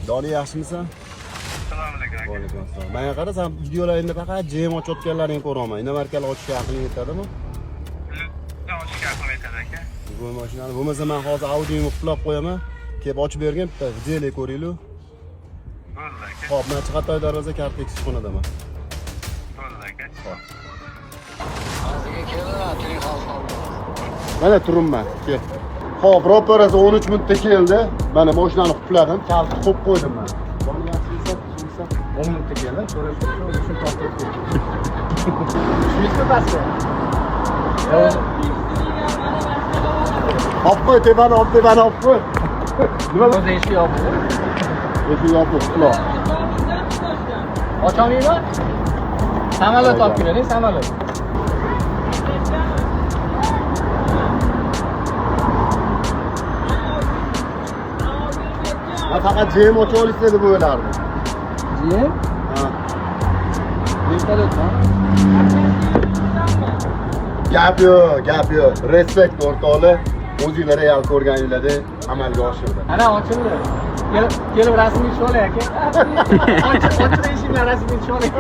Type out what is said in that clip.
Doni, yaxshimisan? Assalomu alaykum. Va alaykum assalom. Menga qara, sen videolaringda faqat JM ochayotganlaringni ko'raman. Inomarkali ochishga aqling yetadimi? Ochishga aqlim yetadi aka. Bu mashinani bo'lmasa men hozir audioni qulab qo'yaman. Kelib ochib bergin, bitta videolik ko'ringlar. Bo'ldi aka. Xo'p, men Chig'atoy darvoza kartex xonaman. Bo'ldi aka. Mana turibman. Kel. Xo'p, ro'parasi 13 minutda keldi. Mana mashinani qupladim, kalni qo'yib qo'ydim men. Buni yaxshilasa, 10 minutda keldi. So'rashib, shuni tortib ketdi. Shuyizmi pastga? Olib qo'y, tepani olib qo'y. Nima O'zi eshik yopiq. eshik yopiq, quloq. Ocholmayman? Samolyot olib keling, samolyot. Men faqat JM ochib olishsa deb o'ylardim. Jim? Ha. Vertolyotmi? Gap yo'q. Respekt o'rtoqlar. O'zinglar real ko'rganinglarda amalga oshirdi. Ana ochildi. Kelib rasmini tushib olay aka. Ochib eshikni rasmini tushib olay.